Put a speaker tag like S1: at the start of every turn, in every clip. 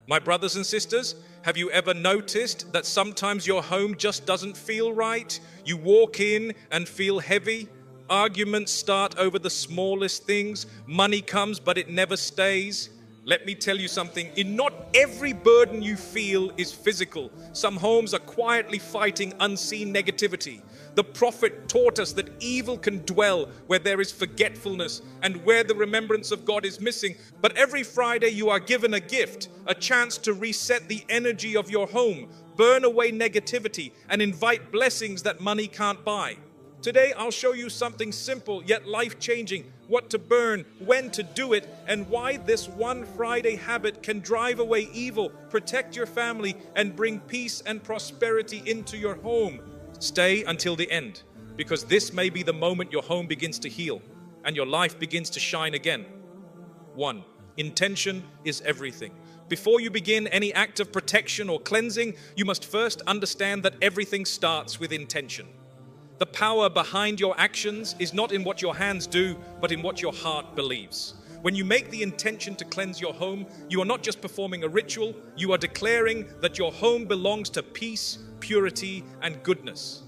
S1: My brothers and sisters, have you ever noticed that sometimes your home just doesn't feel right? You walk in and feel heavy. Arguments start over the smallest things. Money comes, but it never stays. Let me tell you something. In not every burden you feel is physical. Some homes are quietly fighting unseen negativity. The Prophet taught us that evil can dwell where there is forgetfulness and where the remembrance of God is missing. But every Friday you are given a gift, a chance to reset the energy of your home, burn away negativity, and invite blessings that money can't buy. Today I'll show you something simple yet life-changing, what to burn, when to do it, and why this one Friday habit can drive away evil, protect your family, and bring peace and prosperity into your home. Stay until the end, because this may be the moment your home begins to heal and your life begins to shine again. 1. Intention is everything. Before you begin any act of protection or cleansing, you must first understand that everything starts with intention. The power behind your actions is not in what your hands do, but in what your heart believes. When you make the intention to cleanse your home, you are not just performing a ritual, you are declaring that your home belongs to peace, purity, and goodness.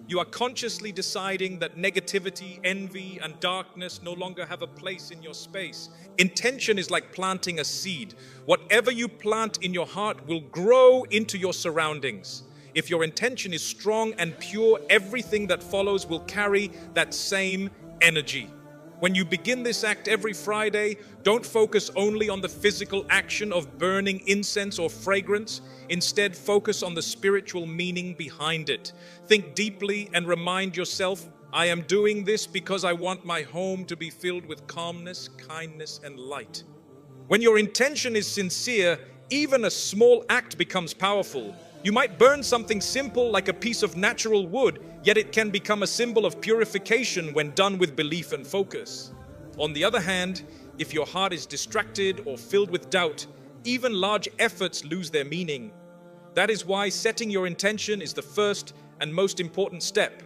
S1: You are consciously deciding that negativity, envy, and darkness no longer have a place in your space. Intention is like planting a seed. Whatever you plant in your heart will grow into your surroundings. If your intention is strong and pure, everything that follows will carry that same energy. When you begin this act every Friday, don't focus only on the physical action of burning incense or fragrance. Instead, focus on the spiritual meaning behind it. Think deeply and remind yourself, I am doing this because I want my home to be filled with calmness, kindness, and light. When your intention is sincere, even a small act becomes powerful. You might burn something simple like a piece of natural wood, yet it can become a symbol of purification when done with belief and focus. On the other hand, if your heart is distracted or filled with doubt, even large efforts lose their meaning. That is why setting your intention is the first and most important step,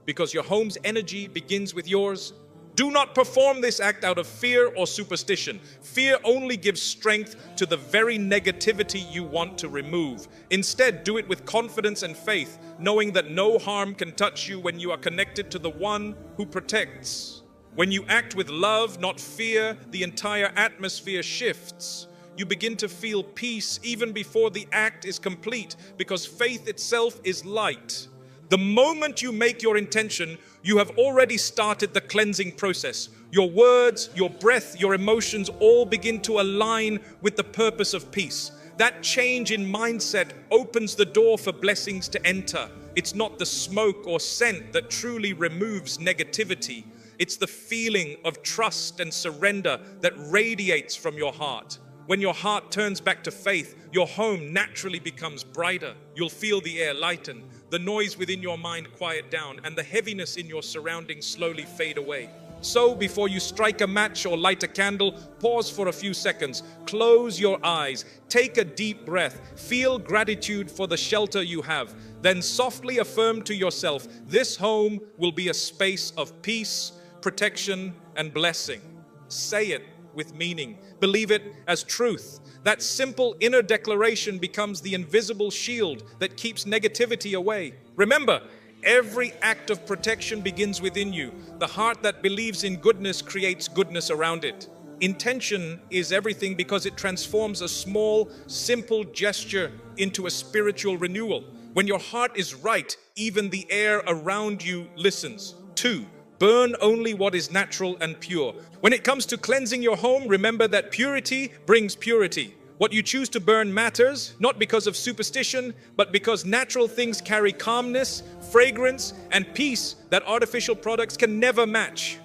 S1: because your home's energy begins with yours. Do not perform this act out of fear or superstition. Fear only gives strength to the very negativity you want to remove. Instead, do it with confidence and faith, knowing that no harm can touch you when you are connected to the one who protects. When you act with love, not fear, the entire atmosphere shifts. You begin to feel peace even before the act is complete, because faith itself is light. The moment you make your intention, you have already started the cleansing process. Your words, your breath, your emotions all begin to align with the purpose of peace. That change in mindset opens the door for blessings to enter. It's not the smoke or scent that truly removes negativity. It's the feeling of trust and surrender that radiates from your heart. When your heart turns back to faith, your home naturally becomes brighter. You'll feel the air lighten, the noise within your mind quiet down, and the heaviness in your surroundings slowly fade away. So before you strike a match or light a candle, pause for a few seconds, close your eyes, take a deep breath, feel gratitude for the shelter you have, then softly affirm to yourself, this home will be a space of peace, protection, and blessing. Say it with meaning. Believe it as truth. That simple inner declaration becomes the invisible shield that keeps negativity away. Remember, every act of protection begins within you. The heart that believes in goodness creates goodness around it. Intention is everything because it transforms a small, simple gesture into a spiritual renewal. When your heart is right, even the air around you listens. 2. Burn only what is natural and pure. When it comes to cleansing your home, remember that purity brings purity. What you choose to burn matters, not because of superstition, but because natural things carry calmness, fragrance, and peace that artificial products can never match.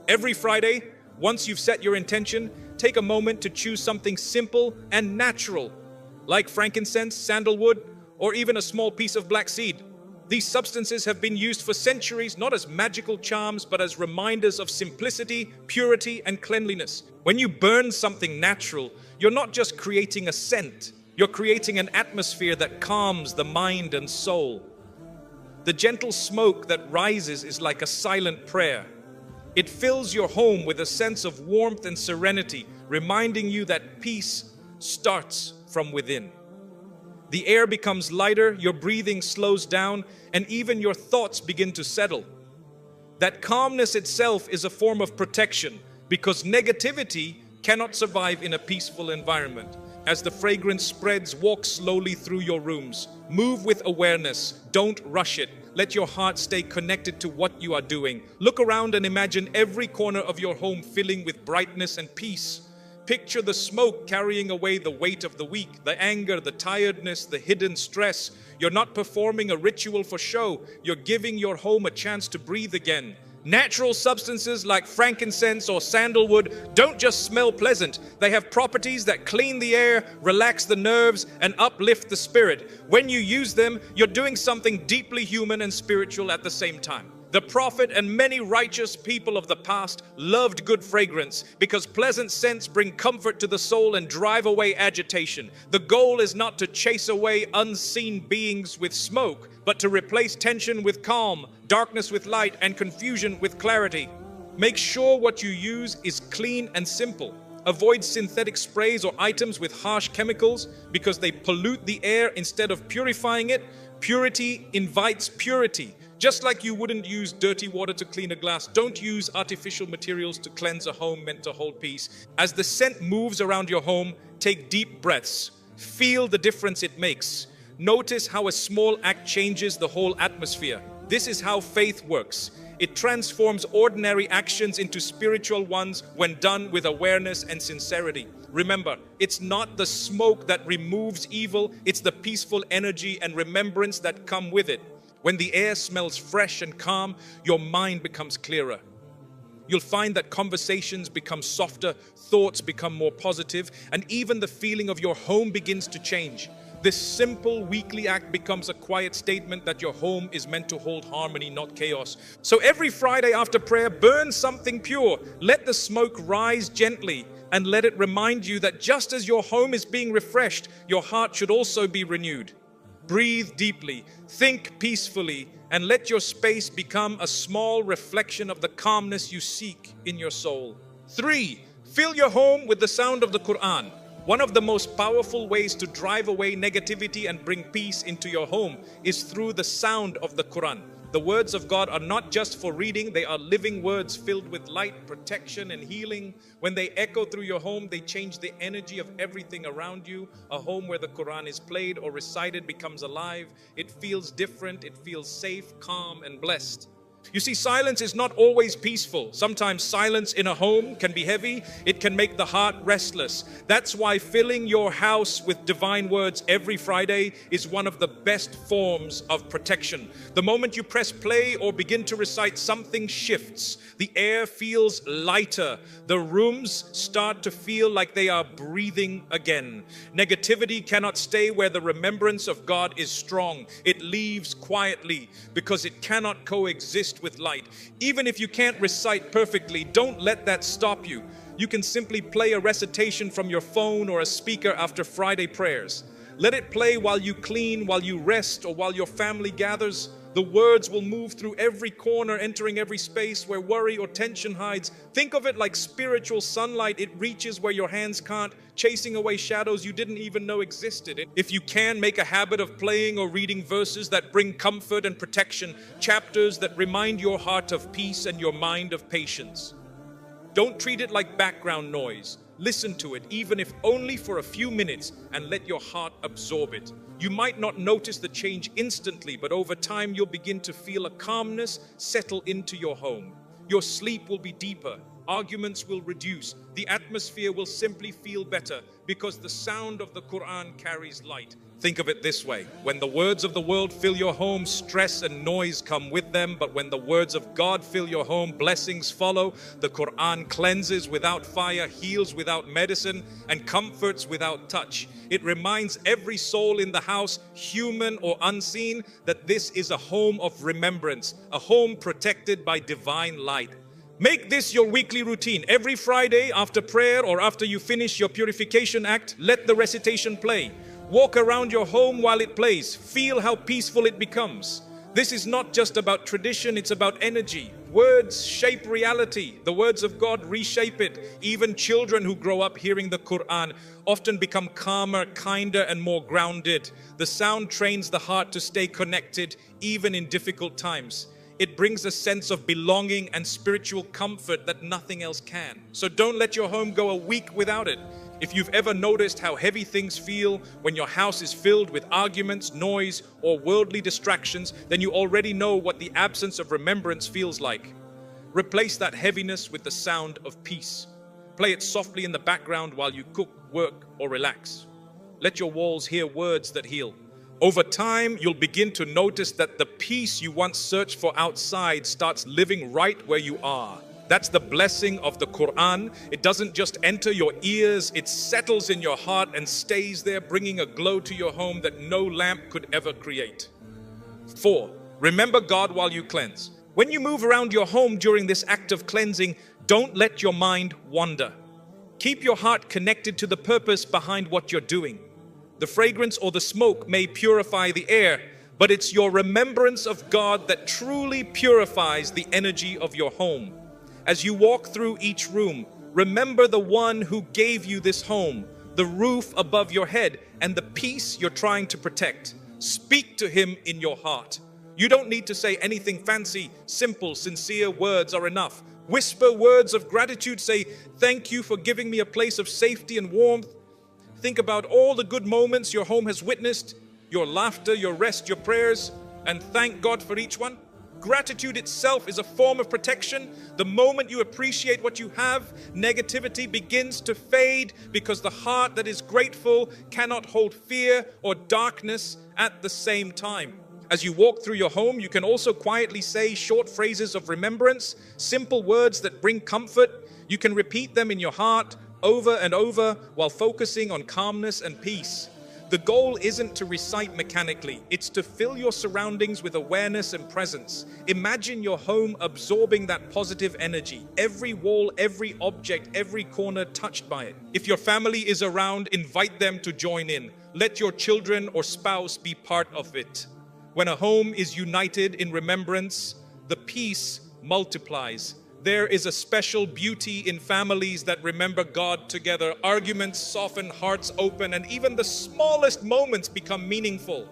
S1: Every Friday, once you've set your intention, take a moment to choose something simple and natural, like frankincense, sandalwood, or even a small piece of black seed. These substances have been used for centuries, not as magical charms, but as reminders of simplicity, purity, and cleanliness. When you burn something natural, you're not just creating a scent, you're creating an atmosphere that calms the mind and soul. The gentle smoke that rises is like a silent prayer. It fills your home with a sense of warmth and serenity, reminding you that peace starts from within. The air becomes lighter, your breathing slows down, and even your thoughts begin to settle. That calmness itself is a form of protection, because negativity cannot survive in a peaceful environment. As the fragrance spreads, walk slowly through your rooms. Move with awareness. Don't rush it. Let your heart stay connected to what you are doing. Look around and imagine every corner of your home filling with brightness and peace. Picture the smoke carrying away the weight of the week, the anger, the tiredness, the hidden stress. You're not performing a ritual for show. You're giving your home a chance to breathe again. Natural substances like frankincense or sandalwood don't just smell pleasant. They have properties that clean the air, relax the nerves, and uplift the spirit. When you use them, you're doing something deeply human and spiritual at the same time. The Prophet and many righteous people of the past loved good fragrance because pleasant scents bring comfort to the soul and drive away agitation. The goal is not to chase away unseen beings with smoke, but to replace tension with calm, darkness with light, and confusion with clarity. Make sure what you use is clean and simple. Avoid synthetic sprays or items with harsh chemicals because they pollute the air instead of purifying it. Purity invites purity. Just like you wouldn't use dirty water to clean a glass, don't use artificial materials to cleanse a home meant to hold peace. As the scent moves around your home, take deep breaths. Feel the difference it makes. Notice how a small act changes the whole atmosphere. This is how faith works. It transforms ordinary actions into spiritual ones when done with awareness and sincerity. Remember, it's not the smoke that removes evil, it's the peaceful energy and remembrance that come with it. When the air smells fresh and calm, your mind becomes clearer. You'll find that conversations become softer, thoughts become more positive, and even the feeling of your home begins to change. This simple weekly act becomes a quiet statement that your home is meant to hold harmony, not chaos. So every Friday after prayer, burn something pure. Let the smoke rise gently and let it remind you that just as your home is being refreshed, your heart should also be renewed. Breathe deeply, think peacefully, and let your space become a small reflection of the calmness you seek in your soul. 3. Fill your home with the sound of the Quran. One of the most powerful ways to drive away negativity and bring peace into your home is through the sound of the Quran. The words of God are not just for reading, they are living words filled with light, protection, and healing. When they echo through your home, they change the energy of everything around you. A home where the Quran is played or recited becomes alive. It feels different, it feels safe, calm, and blessed. You see, silence is not always peaceful. Sometimes silence in a home can be heavy. It can make the heart restless. That's why filling your house with divine words every Friday is one of the best forms of protection. The moment you press play or begin to recite, something shifts. The air feels lighter. The rooms start to feel like they are breathing again. Negativity cannot stay where the remembrance of God is strong. It leaves quietly because it cannot coexist with light. Even if you can't recite perfectly, don't let that stop you. You can simply play a recitation from your phone or a speaker after Friday prayers. Let it play while you clean, while you rest, or while your family gathers. The words will move through every corner, entering every space where worry or tension hides. Think of it like spiritual sunlight. It reaches where your hands can't, chasing away shadows you didn't even know existed. If you can, make a habit of playing or reading verses that bring comfort and protection, chapters that remind your heart of peace and your mind of patience. Don't treat it like background noise. Listen to it, even if only for a few minutes, and let your heart absorb it. You might not notice the change instantly, but over time you'll begin to feel a calmness settle into your home. Your sleep will be deeper. Arguments will reduce. The atmosphere will simply feel better because the sound of the Quran carries light. Think of it this way. When the words of the world fill your home, stress and noise come with them. But when the words of God fill your home, blessings follow. The Quran cleanses without fire, heals without medicine, and comforts without touch. It reminds every soul in the house, human or unseen, that this is a home of remembrance, a home protected by divine light. Make this your weekly routine. Every Friday after prayer or after you finish your purification act, let the recitation play. Walk around your home while it plays. Feel how peaceful it becomes. This is not just about tradition, it's about energy. Words shape reality. The words of God reshape it. Even children who grow up hearing the Quran often become calmer, kinder, and more grounded. The sound trains the heart to stay connected even in difficult times. It brings a sense of belonging and spiritual comfort that nothing else can. So don't let your home go a week without it. If you've ever noticed how heavy things feel when your house is filled with arguments, noise, or worldly distractions, then you already know what the absence of remembrance feels like. Replace that heaviness with the sound of peace. Play it softly in the background while you cook, work, or relax. Let your walls hear words that heal. Over time, you'll begin to notice that the peace you once searched for outside starts living right where you are. That's the blessing of the Quran. It doesn't just enter your ears, it settles in your heart and stays there, bringing a glow to your home that no lamp could ever create. 4. Remember God while you cleanse. When you move around your home during this act of cleansing, don't let your mind wander. Keep your heart connected to the purpose behind what you're doing. The fragrance or the smoke may purify the air, but it's your remembrance of God that truly purifies the energy of your home. As you walk through each room, remember the one who gave you this home, the roof above your head, and the peace you're trying to protect. Speak to him in your heart. You don't need to say anything fancy. Simple, sincere words are enough. Whisper words of gratitude. Say, thank you for giving me a place of safety and warmth. Think about all the good moments your home has witnessed, your laughter, your rest, your prayers, and thank God for each one. Gratitude itself is a form of protection. The moment you appreciate what you have, negativity begins to fade because the heart that is grateful cannot hold fear or darkness at the same time. As you walk through your home, you can also quietly say short phrases of remembrance, simple words that bring comfort. You can repeat them in your heart over and over while focusing on calmness and peace. The goal isn't to recite mechanically, it's to fill your surroundings with awareness and presence. Imagine your home absorbing that positive energy, every wall, every object, every corner touched by it. If your family is around, invite them to join in. Let your children or spouse be part of it. When a home is united in remembrance, the peace multiplies. There is a special beauty in families that remember God together. Arguments soften, hearts open, and even the smallest moments become meaningful.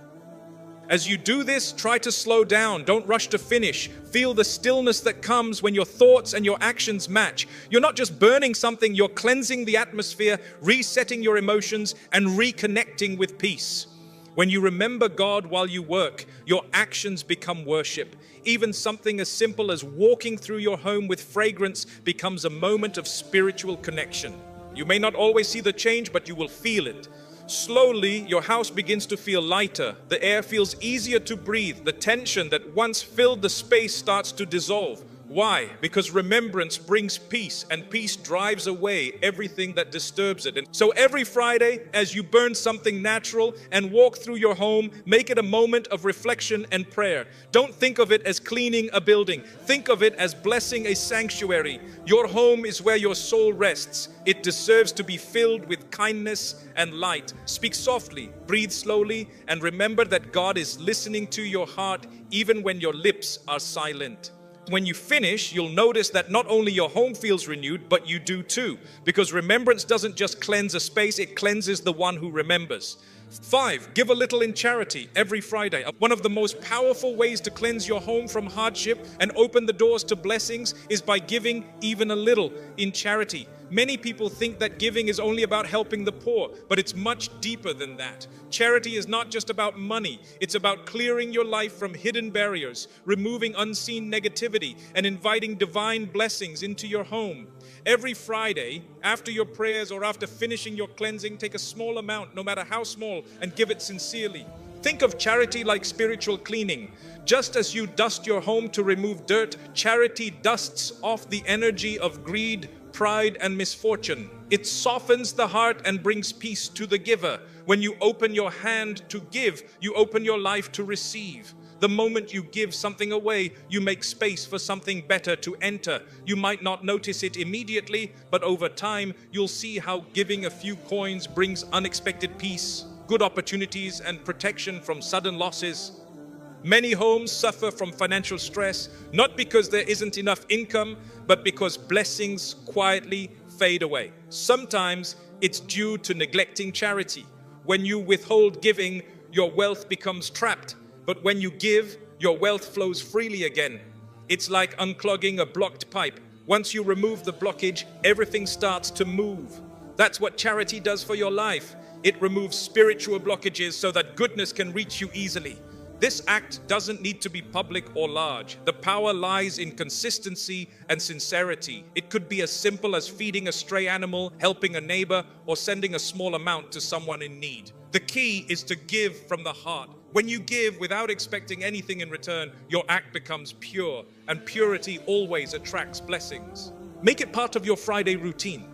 S1: As you do this, try to slow down. Don't rush to finish. Feel the stillness that comes when your thoughts and your actions match. You're not just burning something, you're cleansing the atmosphere, resetting your emotions, and reconnecting with peace. When you remember God while you work, your actions become worship. Even something as simple as walking through your home with fragrance becomes a moment of spiritual connection. You may not always see the change, but you will feel it. Slowly, your house begins to feel lighter. The air feels easier to breathe. The tension that once filled the space starts to dissolve. Why? Because remembrance brings peace, and peace drives away everything that disturbs it. And so every Friday, as you burn something natural and walk through your home, make it a moment of reflection and prayer. Don't think of it as cleaning a building. Think of it as blessing a sanctuary. Your home is where your soul rests. It deserves to be filled with kindness and light. Speak softly, breathe slowly, and remember that God is listening to your heart even when your lips are silent. When you finish, you'll notice that not only your home feels renewed, but you do too. Because remembrance doesn't just cleanse a space, it cleanses the one who remembers. 5, give a little in charity every Friday. One of the most powerful ways to cleanse your home from hardship and open the doors to blessings is by giving even a little in charity. Many people think that giving is only about helping the poor, but it's much deeper than that. Charity is not just about money. It's about clearing your life from hidden barriers, removing unseen negativity, and inviting divine blessings into your home. Every Friday, after your prayers or after finishing your cleansing, take a small amount, no matter how small, and give it sincerely. Think of charity like spiritual cleaning. Just as you dust your home to remove dirt, charity dusts off the energy of greed, pride, and misfortune. It softens the heart and brings peace to the giver. When you open your hand to give, you open your life to receive. The moment you give something away, you make space for something better to enter. You might not notice it immediately, but over time, you'll see how giving a few coins brings unexpected peace, good opportunities, and protection from sudden losses. Many homes suffer from financial stress, not because there isn't enough income, but because blessings quietly fade away. Sometimes it's due to neglecting charity. When you withhold giving, your wealth becomes trapped. But when you give, your wealth flows freely again. It's like unclogging a blocked pipe. Once you remove the blockage, everything starts to move. That's what charity does for your life. It removes spiritual blockages so that goodness can reach you easily. This act doesn't need to be public or large. The power lies in consistency and sincerity. It could be as simple as feeding a stray animal, helping a neighbor, or sending a small amount to someone in need. The key is to give from the heart. When you give without expecting anything in return, your act becomes pure, and purity always attracts blessings. Make it part of your Friday routine.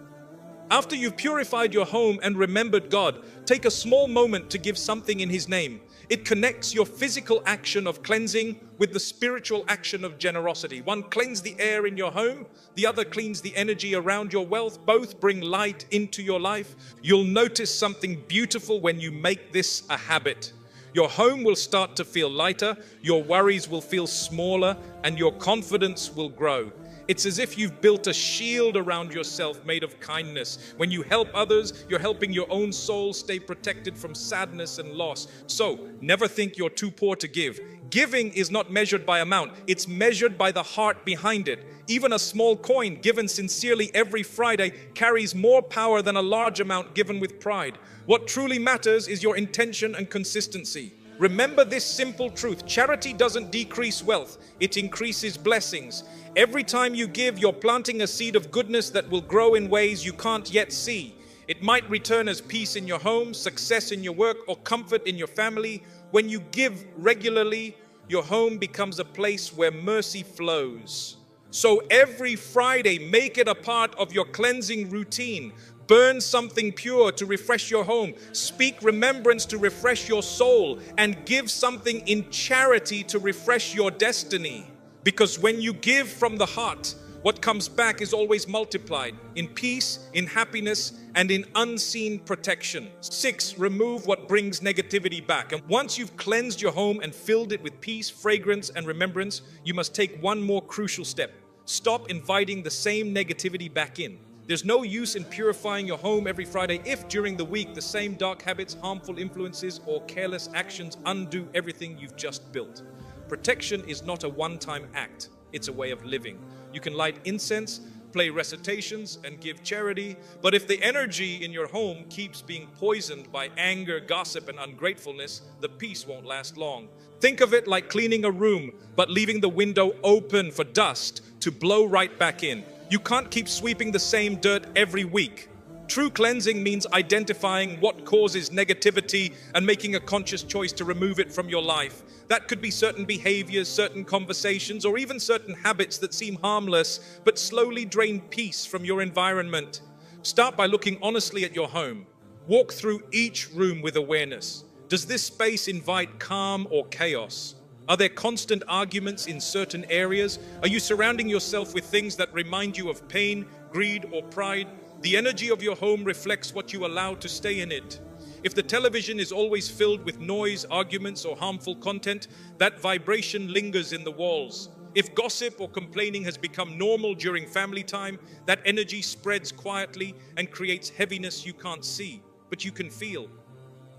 S1: After you've purified your home and remembered God, take a small moment to give something in His name. It connects your physical action of cleansing with the spiritual action of generosity. One cleans the air in your home, the other cleans the energy around your wealth. Both bring light into your life. You'll notice something beautiful when you make this a habit. Your home will start to feel lighter, your worries will feel smaller, and your confidence will grow. It's as if you've built a shield around yourself made of kindness. When you help others, you're helping your own soul stay protected from sadness and loss. So, never think you're too poor to give. Giving is not measured by amount, it's measured by the heart behind it. Even a small coin given sincerely every Friday carries more power than a large amount given with pride. What truly matters is your intention and consistency. Remember this simple truth: charity doesn't decrease wealth, it increases blessings. Every time you give, you're planting a seed of goodness that will grow in ways you can't yet see. It might return as peace in your home, success in your work, or comfort in your family. When you give regularly, your home becomes a place where mercy flows. So every Friday, make it a part of your cleansing routine. Burn something pure to refresh your home. Speak remembrance to refresh your soul. And give something in charity to refresh your destiny. Because when you give from the heart, what comes back is always multiplied in peace, in happiness, and in unseen protection. 6, remove what brings negativity back. And once you've cleansed your home and filled it with peace, fragrance, and remembrance, you must take one more crucial step. Stop inviting the same negativity back in. There's no use in purifying your home every Friday if during the week the same dark habits, harmful influences, or careless actions undo everything you've just built. Protection is not a one-time act, it's a way of living. You can light incense, play recitations, and give charity, but if the energy in your home keeps being poisoned by anger, gossip, and ungratefulness, the peace won't last long. Think of it like cleaning a room, but leaving the window open for dust to blow right back in. You can't keep sweeping the same dirt every week. True cleansing means identifying what causes negativity and making a conscious choice to remove it from your life. That could be certain behaviors, certain conversations, or even certain habits that seem harmless but slowly drain peace from your environment. Start by looking honestly at your home. Walk through each room with awareness. Does this space invite calm or chaos? Are there constant arguments in certain areas? Are you surrounding yourself with things that remind you of pain, greed, or pride? The energy of your home reflects what you allow to stay in it. If the television is always filled with noise, arguments, or harmful content, that vibration lingers in the walls. If gossip or complaining has become normal during family time, that energy spreads quietly and creates heaviness you can't see, but you can feel.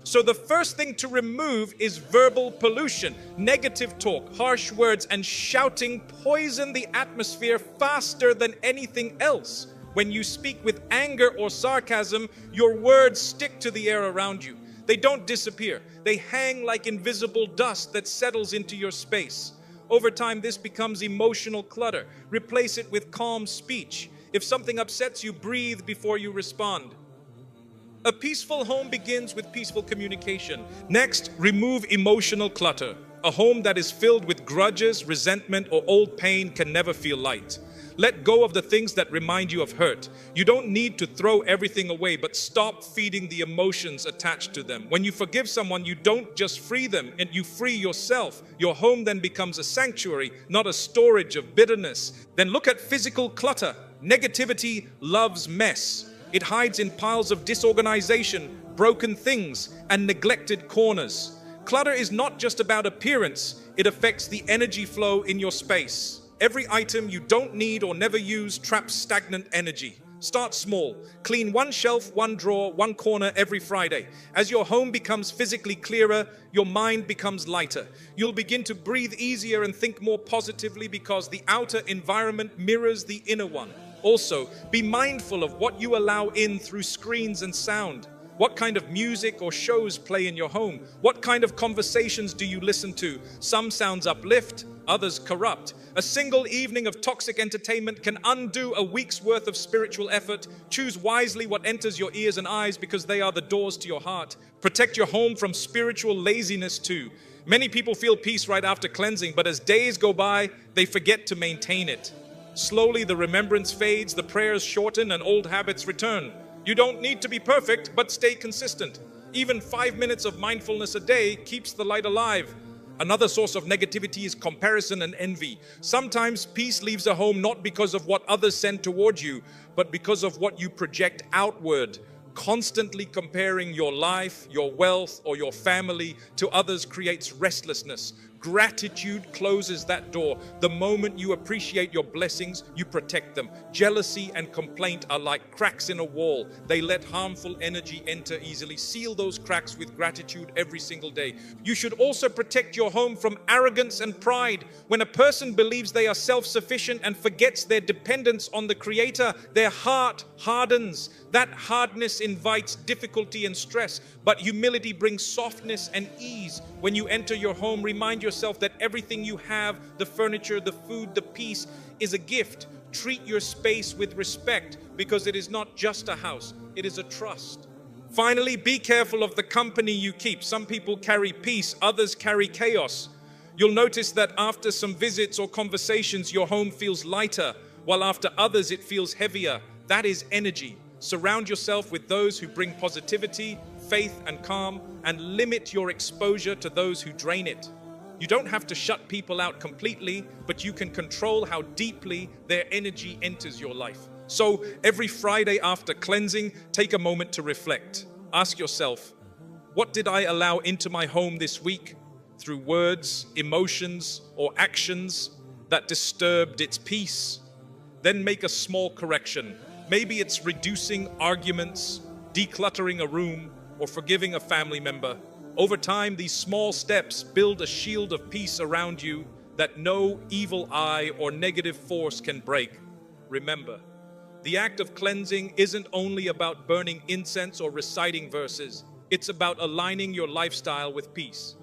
S1: So the first thing to remove is verbal pollution. Negative talk, harsh words, and shouting poison the atmosphere faster than anything else. When you speak with anger or sarcasm, your words stick to the air around you. They don't disappear. They hang like invisible dust that settles into your space. Over time, this becomes emotional clutter. Replace it with calm speech. If something upsets you, breathe before you respond. A peaceful home begins with peaceful communication. Next, remove emotional clutter. A home that is filled with grudges, resentment, or old pain can never feel light. Let go of the things that remind you of hurt. You don't need to throw everything away, but stop feeding the emotions attached to them. When you forgive someone, you don't just free them, and you free yourself. Your home then becomes a sanctuary, not a storage of bitterness. Then look at physical clutter. Negativity loves mess. It hides in piles of disorganization, broken things, and neglected corners. Clutter is not just about appearance, It affects the energy flow in your space. Every item you don't need or never use traps stagnant energy. Start small. Clean one shelf, one drawer, one corner every Friday. As your home becomes physically clearer, your mind becomes lighter. You'll begin to breathe easier and think more positively because the outer environment mirrors the inner one. Also, be mindful of what you allow in through screens and sound. What kind of music or shows play in your home? What kind of conversations do you listen to? Some sounds uplift, others corrupt. A single evening of toxic entertainment can undo a week's worth of spiritual effort. Choose wisely what enters your ears and eyes because they are the doors to your heart. Protect your home from spiritual laziness too. Many people feel peace right after cleansing, but as days go by, they forget to maintain it. Slowly the remembrance fades, the prayers shorten, and old habits return. You don't need to be perfect, but stay consistent. Even 5 minutes of mindfulness a day keeps the light alive. Another source of negativity is comparison and envy. Sometimes peace leaves a home not because of what others send toward you, but because of what you project outward. Constantly comparing your life, your wealth, or your family to others creates restlessness. Gratitude closes that door. The moment you appreciate your blessings, you protect them. Jealousy and complaint are like cracks in a wall. They let harmful energy enter easily. Seal those cracks with gratitude every single day. You should also protect your home from arrogance and pride. When a person believes they are self-sufficient and forgets their dependence on the Creator, their heart hardens. That hardness invites difficulty and stress, but humility brings softness and ease. When you enter your home, remind yourself that everything you have, the furniture, the food, the peace, is a gift. Treat your space with respect because it is not just a house, it is a trust. Finally, be careful of the company you keep. Some people carry peace, others carry chaos. You'll notice that after some visits or conversations, your home feels lighter, while after others it feels heavier. That is energy. Surround yourself with those who bring positivity, faith, and calm, and limit your exposure to those who drain it. You don't have to shut people out completely, but you can control how deeply their energy enters your life. So every Friday after cleansing, take a moment to reflect. Ask yourself, what did I allow into my home this week through words, emotions, or actions that disturbed its peace? Then make a small correction. Maybe it's reducing arguments, decluttering a room, or forgiving a family member. Over time, these small steps build a shield of peace around you that no evil eye or negative force can break. Remember, the act of cleansing isn't only about burning incense or reciting verses. It's about aligning your lifestyle with peace.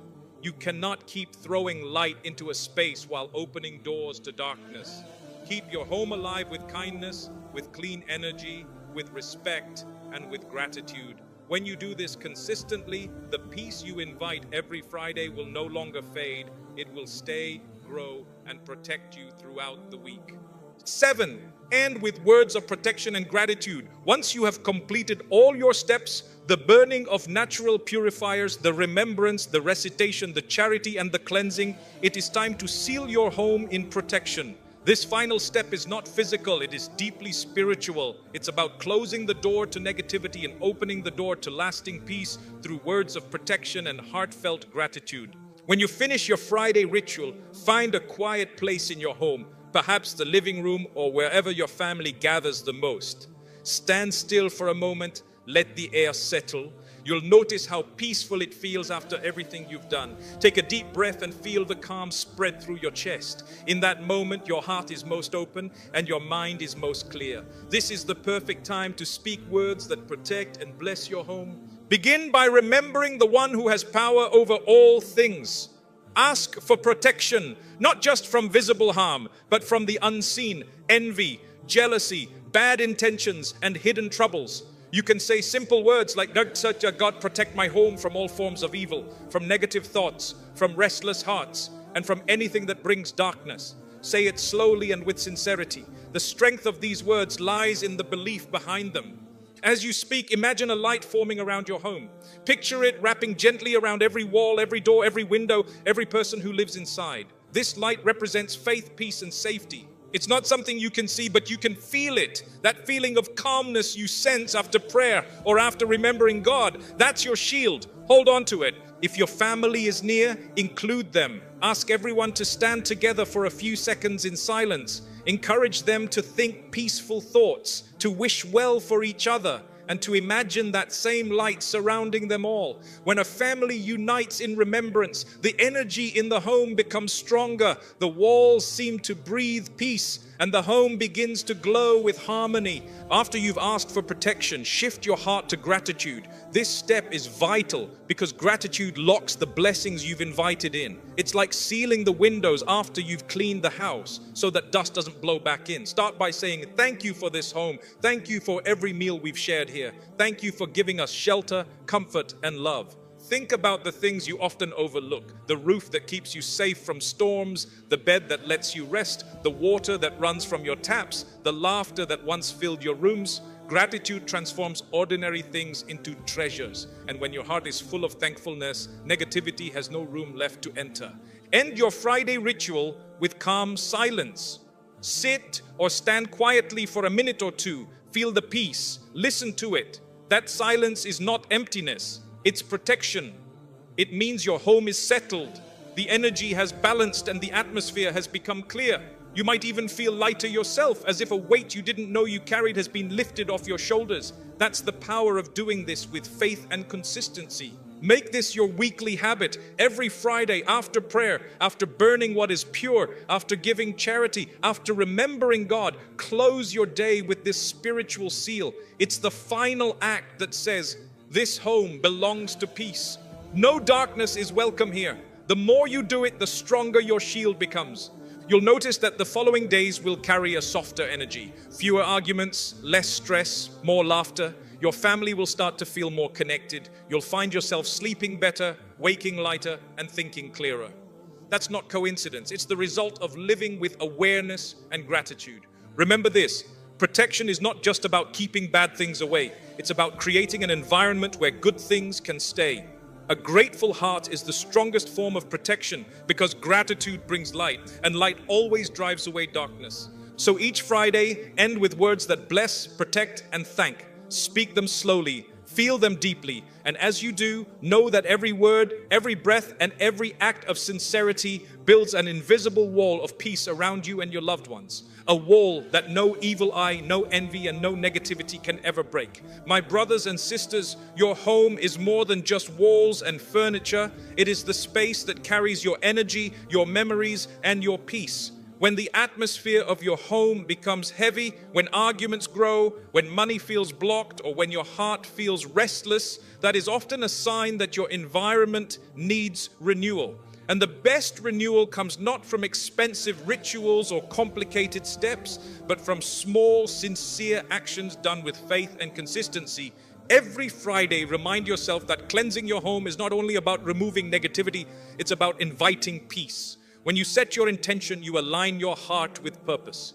S1: You cannot keep throwing light into a space while opening doors to darkness. Keep your home alive with kindness, with clean energy, with respect, and with gratitude. When you do this consistently, the peace you invite every Friday will no longer fade. It will stay, grow, and protect you throughout the week. 7. End with words of protection and gratitude. Once you have completed all your steps, the burning of natural purifiers, the remembrance, the recitation, the charity, and the cleansing, it is time to seal your home in protection. This final step is not physical, it is deeply spiritual. It's about closing the door to negativity and opening the door to lasting peace through words of protection and heartfelt gratitude. When you finish your Friday ritual, find a quiet place in your home, perhaps the living room or wherever your family gathers the most. Stand still for a moment, let the air settle. You'll notice how peaceful it feels after everything you've done. Take a deep breath and feel the calm spread through your chest. In that moment, your heart is most open and your mind is most clear. This is the perfect time to speak words that protect and bless your home. Begin by remembering the one who has power over all things. Ask for protection, not just from visible harm, but from the unseen, envy, jealousy, bad intentions, and hidden troubles. You can say simple words like, God, protect my home from all forms of evil, from negative thoughts, from restless hearts, and from anything that brings darkness. Say it slowly and with sincerity. The strength of these words lies in the belief behind them. As you speak, imagine a light forming around your home. Picture it wrapping gently around every wall, every door, every window, every person who lives inside. This light represents faith, peace, and safety. It's not something you can see, but you can feel it. That feeling of calmness you sense after prayer or after remembering God, that's your shield. Hold on to it. If your family is near, include them. Ask everyone to stand together for a few seconds in silence. Encourage them to think peaceful thoughts, to wish well for each other, and to imagine that same light surrounding them all. When a family unites in remembrance, the energy in the home becomes stronger, the walls seem to breathe peace, and the home begins to glow with harmony. After you've asked for protection, shift your heart to gratitude. This step is vital because gratitude locks the blessings you've invited in. It's like sealing the windows after you've cleaned the house so that dust doesn't blow back in. Start by saying, thank you for this home. Thank you for every meal we've shared here. Thank you for giving us shelter, comfort, and love. Think about the things you often overlook: the roof that keeps you safe from storms, the bed that lets you rest, the water that runs from your taps, the laughter that once filled your rooms. Gratitude transforms ordinary things into treasures. And when your heart is full of thankfulness, negativity has no room left to enter. End your Friday ritual with calm silence. Sit or stand quietly for a minute or two. Feel the peace. Listen to it. That silence is not emptiness. It's protection. It means your home is settled. The energy has balanced and the atmosphere has become clear. You might even feel lighter yourself, as if a weight you didn't know you carried has been lifted off your shoulders. That's the power of doing this with faith and consistency. Make this your weekly habit. Every Friday, after prayer, after burning what is pure, after giving charity, after remembering God, close your day with this spiritual seal. It's the final act that says, this home belongs to peace. No darkness is welcome here. The more you do it, the stronger your shield becomes. You'll notice that the following days will carry a softer energy. Fewer arguments, less stress, more laughter. Your family will start to feel more connected. You'll find yourself sleeping better, waking lighter, and thinking clearer. That's not coincidence. It's the result of living with awareness and gratitude. Remember this: protection is not just about keeping bad things away. It's about creating an environment where good things can stay. A grateful heart is the strongest form of protection because gratitude brings light, and light always drives away darkness. So each Friday, end with words that bless, protect, and thank. Speak them slowly, feel them deeply, and as you do, know that every word, every breath, and every act of sincerity builds an invisible wall of peace around you and your loved ones. A wall that no evil eye, no envy, and no negativity can ever break. My brothers and sisters, your home is more than just walls and furniture. It is the space that carries your energy, your memories, and your peace. When the atmosphere of your home becomes heavy, when arguments grow, when money feels blocked, or when your heart feels restless, that is often a sign that your environment needs renewal. And the best renewal comes not from expensive rituals or complicated steps, but from small, sincere actions done with faith and consistency. Every Friday, remind yourself that cleansing your home is not only about removing negativity, it's about inviting peace. When you set your intention, you align your heart with purpose.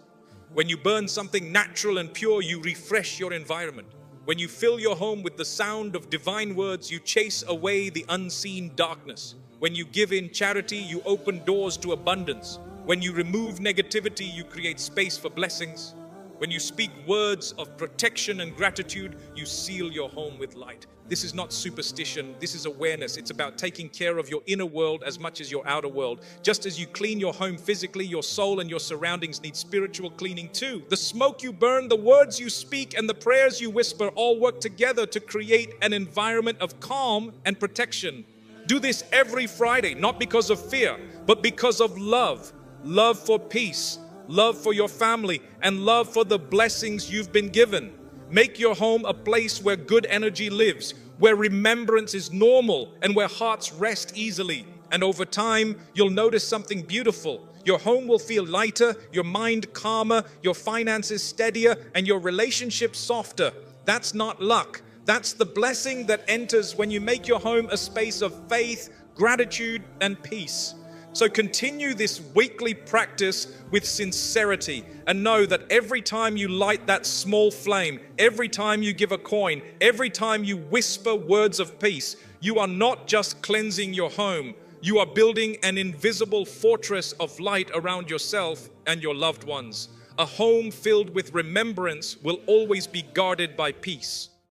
S1: When you burn something natural and pure, you refresh your environment. When you fill your home with the sound of divine words, you chase away the unseen darkness. When you give in charity, you open doors to abundance. When you remove negativity, you create space for blessings. When you speak words of protection and gratitude, you seal your home with light. This is not superstition, this is awareness. It's about taking care of your inner world as much as your outer world. Just as you clean your home physically, your soul and your surroundings need spiritual cleaning too. The smoke you burn, the words you speak, and the prayers you whisper all work together to create an environment of calm and protection. Do this every Friday, not because of fear, but because of love. Love for peace, love for your family, and love for the blessings you've been given. Make your home a place where good energy lives, where remembrance is normal, and where hearts rest easily. And over time, you'll notice something beautiful. Your home will feel lighter, your mind calmer, your finances steadier, and your relationships softer. That's not luck. That's the blessing that enters when you make your home a space of faith, gratitude, and peace. So continue this weekly practice with sincerity and know that every time you light that small flame, every time you give a coin, every time you whisper words of peace, you are not just cleansing your home, you are building an invisible fortress of light around yourself and your loved ones. A home filled with remembrance will always be guarded by peace.